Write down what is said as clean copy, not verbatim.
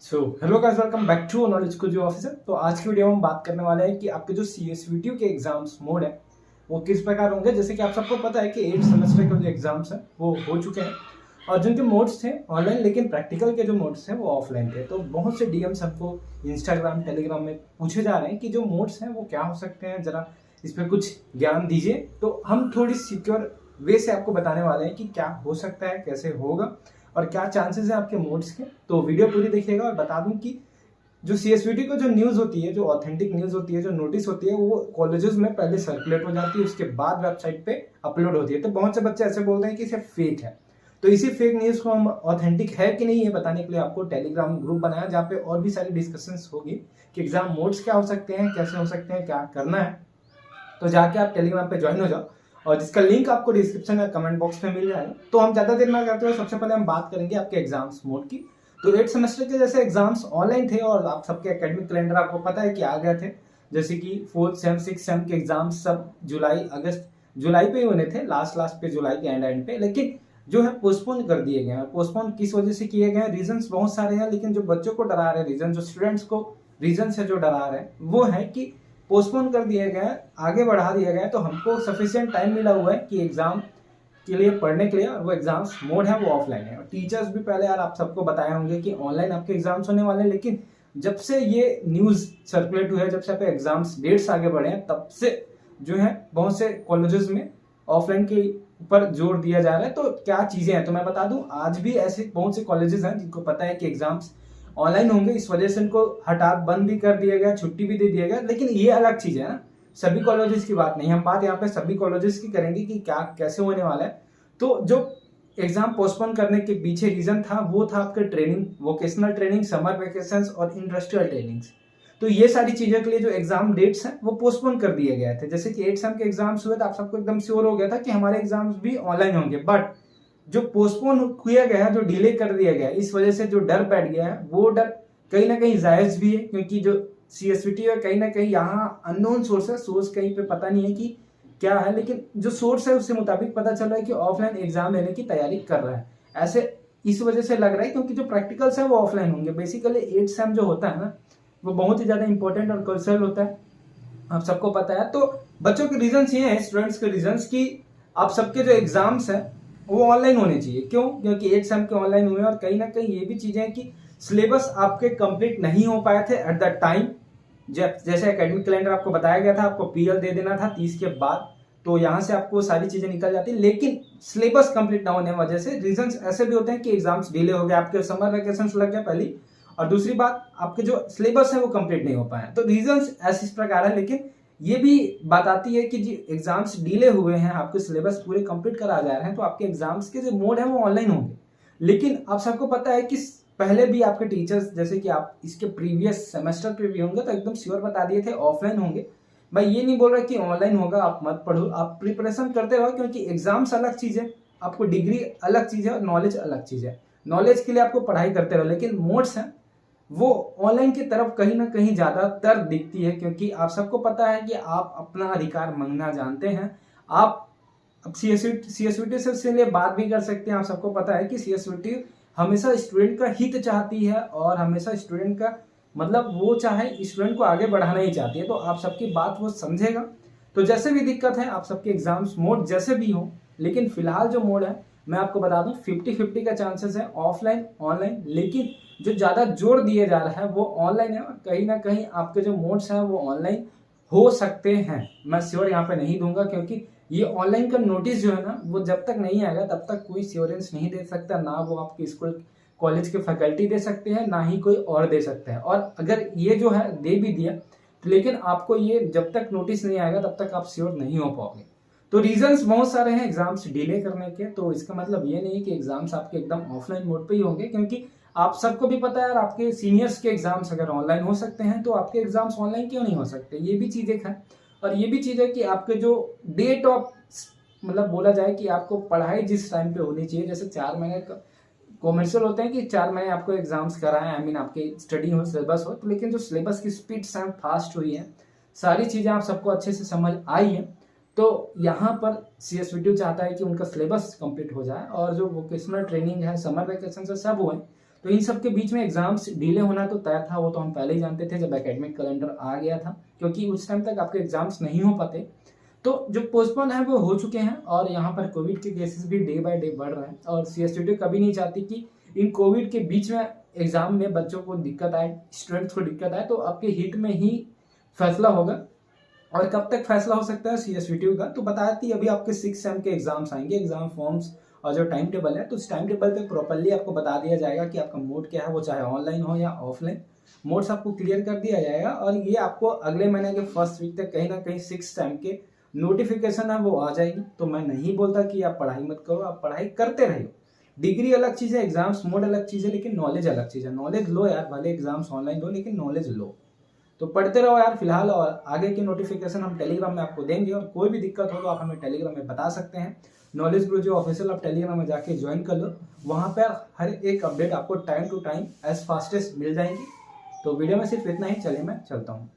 Hello guys, welcome back to knowledge को जो officer. तो आज की वीडियो में हम बात करने वाले हैं कि आपके जो CSVT के एग्जाम्स मोड है वो किस प्रकार होंगे। जैसे कि आप सबको पता है कि 8 सेमेस्टर के जो एग्जाम्स हैं वो हो चुके हैं और जिनके मोड्स थे ऑनलाइन, लेकिन प्रैक्टिकल के जो मोड्स हैं वो ऑफलाइन थे। तो बहुत से DMs हमको इंस्टाग्राम टेलीग्राम में पूछे जा रहे हैं कि जो मोड्स हैं वो क्या हो सकते हैं, जरा इस पर कुछ ज्ञान दीजिए। तो हम थोड़ी सिक्योर वे से आपको बताने वाले हैं कि क्या हो सकता है, कैसे होगा और क्या चांसेस है आपके मोड्स के। तो वीडियो पूरी देखिएगा। और बता दूं कि जो CSVT को जो न्यूज़ होती है, जो ऑथेंटिक न्यूज़ होती है, जो नोटिस होती है, वो कॉलेजेस में पहले सर्कुलेट हो जाती है, उसके बाद वेबसाइट पे अपलोड होती है। तो बहुत से बच्चे ऐसे बोलते हैं कि इसे फेक है। तो इसी फेक न्यूज़ को हम ऑथेंटिक है कि नहीं ये बताने के लिए आपको टेलीग्राम ग्रुप बनाया, जहाँ पे और भी सारी डिस्कशंस होगी कि एग्जाम मोड्स क्या हो सकते हैं, कैसे हो सकते हैं, क्या करना है। तो जाके आप टेलीग्राम पे ज्वाइन हो जाओ और जिसका लिंक आपको डिस्क्रिप्शन या कमेंट बॉक्स में मिल जाएगा। तो हम ज़्यादा देर ना करते हुए सबसे पहले हम बात करेंगे आपके एग्जाम्स मोड की। तो 8 सेमेस्टर के जैसे एग्जाम्स ऑनलाइन थे और आप सबके एकेडमिक कैलेंडर आपको पता है कि आ गए थे। जैसे कि 4th सेम 6th सेम के एग्जाम्स सब जुलाई पे ही होने थे, लास्ट पे, जुलाई के एंड पे। लेकिन जो है पोस्टपोन कर दिए गए हैं। पोस्टपोन किस वजह से किए गए हैं, रीजंस बहुत सारे हैं, लेकिन जो बच्चों को डरा रहे रीजन, जो स्टूडेंट्स को रीजन से जो डरा रहे हैं वो है कि पोस्टपोन कर दिए गए, आगे बढ़ा दिए गए। तो हमको सफिशिएंट टाइम मिला हुआ है कि एग्जाम के लिए पढ़ने के लिए, और वो एग्जाम्स मोड है वो ऑफलाइन है। और टीचर्स भी पहले यार आप सबको बताए होंगे कि ऑनलाइन आपके एग्जाम्स होने वाले हैं, लेकिन जब से ये न्यूज सर्कुलेट हुई है, जब से आपके एग्जाम्स डेट्स आगे बढ़े हैं, तब से जो है बहुत से कॉलेजेस में ऑफलाइन के ऊपर जोर दिया जा रहा है। तो क्या चीजें हैं तो मैं बता दूं, आज भी ऐसे बहुत से कॉलेजेस हैं जिनको पता है कि एग्जाम्स ऑनलाइन होंगे, इस वजह से इनको हठात बंद भी कर दिया गया, छुट्टी भी दे दिया गया। लेकिन ये अलग चीज है ना, सभी कॉलेजेस की बात नहीं, हम बात यहाँ पे सभी कॉलेजेस की करेंगे कि क्या कैसे होने वाला है। तो जो एग्जाम पोस्टपोन करने के पीछे रीजन था वो था आपके training, vocational training, summer vacations और इंडस्ट्रियल ट्रेनिंग्स। तो ये सारी चीजों के लिए जो एग्जाम डेट्स हैं वो पोस्टपोन कर दिए गए थे। जैसे कि 8 सेम के एग्जाम्स हुए तो आप सबको एकदम श्योर हो गया था कि हमारे एग्जाम्स भी ऑनलाइन होंगे, बट जो पोस्टपोन किया गया, जो डिले कर दिया गया, इस वजह से जो डर बैठ गया है वो डर कहीं ना कहीं जायज भी है। क्योंकि जो CSVT है कहीं ना कहीं यहाँ अननोन सोर्स है, सोर्स कहीं पे पता नहीं है कि क्या है, लेकिन जो सोर्स है उसके मुताबिक पता चल रहा है कि ऑफलाइन एग्जाम लेने की तैयारी कर रहा है। ऐसे इस वजह से लग रहा है क्योंकि जो प्रैक्टिकल्स है वो ऑफलाइन होंगे। बेसिकली 8 सेम जो होता है ना वो बहुत ही ज्यादा इंपॉर्टेंट और कल्चरल होता है, आप सबको पता है। तो बच्चों के रीजंस ये हैं, स्टूडेंट्स के रीजंस, कि आप सबके जो एग्जाम्स हैं वो ऑनलाइन होने चाहिए। क्यों? क्योंकि 8 सेम के ऑनलाइन हुए और कहीं ना कहीं ये भी चीजें हैं कि सिलेबस आपके कंप्लीट नहीं हो पाए थे एट द टाइम। जैसे एकेडमिक कैलेंडर आपको बताया गया था, आपको PL दे देना था 30 के बाद, तो यहाँ से आपको सारी चीजें निकल जाती, लेकिन सिलेबस कंप्लीट ना होने की वजह से रीजंस ऐसे भी होते हैं कि एग्जाम्स डिले हो गए, आपके समर वेकेशन लग गए पहली, और दूसरी बात आपके जो सिलेबस है वो कंप्लीट नहीं हो पाए। तो रीजंस ऐसे इस प्रकार है, लेकिन ये भी बात आती है कि जी एग्जाम्स डिले हुए हैं, आपके सिलेबस पूरे कंप्लीट करा जा रहे हैं, तो आपके एग्जाम्स के जो मोड है वो ऑनलाइन होंगे। लेकिन आप सबको पता है कि पहले भी आपके टीचर्स, जैसे कि आप इसके प्रीवियस सेमेस्टर पे भी होंगे, तो एकदम श्योर बता दिए थे ऑफलाइन होंगे। मैं ये नहीं बोल रहा कि ऑनलाइन होगा, आप मत पढ़ो, आप प्रिपरेशन करते रहो, क्योंकि एग्जाम्स अलग चीज है, आपको डिग्री अलग चीज है और नॉलेज अलग चीज है। नॉलेज के लिए आपको पढ़ाई करते रहो, लेकिन मोड्स हैं वो ऑनलाइन की तरफ कहीं ना कहीं ज्यादातर दिखती है। क्योंकि आप सबको पता है कि आप अपना अधिकार मांगना जानते हैं। आप अब CSVT से इसलिए बात भी कर सकते हैं। आप सबको पता है कि CSVT हमेशा स्टूडेंट का हित चाहती है और हमेशा स्टूडेंट का मतलब वो चाहे स्टूडेंट को आगे बढ़ाना ही चाहती है। तो आप सबकी बात वो समझेगा। तो जैसे भी दिक्कत है, आप सबके एग्जाम्स मोड जैसे भी हो, लेकिन फिलहाल जो मोड है मैं आपको बता दूं 50-50 का चांसेस है ऑफलाइन ऑनलाइन। लेकिन जो ज्यादा जोर दिया जा रहा है वो ऑनलाइन है, और कहीं ना कहीं आपके जो मोड्स हैं वो ऑनलाइन हो सकते हैं। मैं श्योर यहाँ पे नहीं दूंगा, क्योंकि ये ऑनलाइन का नोटिस जो है ना वो जब तक नहीं आएगा तब तक कोई श्योरेंस नहीं दे सकता, ना वो आपके स्कूल कॉलेज के फैकल्टी दे सकते हैं, ना ही कोई और दे सकता है। और अगर ये जो है दे भी दिया तो लेकिन आपको ये जब तक नोटिस नहीं आएगा तब तक आप श्योर नहीं हो पाओगे। तो रीजंस बहुत सारे हैं एग्जाम्स डिले करने के। तो इसका मतलब ये नहीं कि एग्जाम्स आपके एकदम ऑफलाइन मोड पे ही होंगे, क्योंकि आप सबको भी पता है यार, आपके सीनियर्स के एग्जाम्स अगर ऑनलाइन हो सकते हैं तो आपके एग्जाम्स ऑनलाइन क्यों नहीं हो सकते। ये भी चीज एक है। और ये भी चीज है कि आपके जो डेट ऑफ मतलब बोला जाए कि आपको पढ़ाई जिस टाइम पे होनी चाहिए, जैसे 4 महीने कॉमर्शियल होते हैं कि 4 महीने आपको एग्जाम्स कराएं, आई मीन आपके स्टडी हो, सिलेबस हो, तो लेकिन जो सिलेबस की स्पीड फास्ट हुई है, सारी चीजें आप सबको अच्छे से समझ आई है। तो यहाँ पर CSVT चाहता है कि उनका सिलेबस कंप्लीट हो जाए और जो वोकेशनल ट्रेनिंग है, समर वेकेशन से सब हुए, तो इन सब के बीच में एग्जाम्स डिले होना तो तय था, वो तो हम पहले ही जानते थे जब एकेडमिक कैलेंडर आ गया था, क्योंकि उस टाइम तक आपके एग्जाम्स नहीं हो पाते। तो जो पोस्टपोन है वो हो चुके हैं और यहाँ पर कोविड के केसेस भी डे बाय डे बढ़ रहे हैं और सीएसटीटी कभी नहीं चाहती कि इन कोविड के बीच में एग्जाम में बच्चों को दिक्कत आए, स्टूडेंट्स को दिक्कत आए। तो आपके हिट में ही फैसला होगा। और कब तक फैसला हो सकता है सीएसवीटी का, तो बताती अभी आपके 6 सेम के एग्जाम्स आएंगे, एग्जाम फॉर्म्स और जो टाइम टेबल है, तो उस टाइम टेबल पे प्रॉपर्ली आपको बता दिया जाएगा कि आपका मोड क्या है, वो चाहे ऑनलाइन हो या ऑफलाइन, मोड्स आपको क्लियर कर दिया जाएगा। और ये आपको अगले महीने के फर्स्ट वीक तक कहीं ना कहीं 6 सेम के नोटिफिकेशन है वो आ जाएगी। तो मैं नहीं बोलता कि आप पढ़ाई मत करो, आप पढ़ाई करते रहिए। डिग्री अलग चीज है, एग्जाम्स मोड अलग चीज है, लेकिन नॉलेज अलग चीज है। नॉलेज लो यार, भले एग्जाम्स ऑनलाइन दो लेकिन नॉलेज लो। तो पढ़ते रहो यार फिलहाल, और आगे के नोटिफिकेशन हम टेलीग्राम में आपको देंगे। और कोई भी दिक्कत हो तो आप हमें टेलीग्राम में बता सकते हैं। नॉलेज गुरु जो ऑफिशियल, आप टेलीग्राम में जाके ज्वाइन कर लो, वहाँ पर हर एक अपडेट आपको time to time as fastest मिल जाएंगी। तो वीडियो में सिर्फ इतना ही, चलिए मैं चलता हूँ।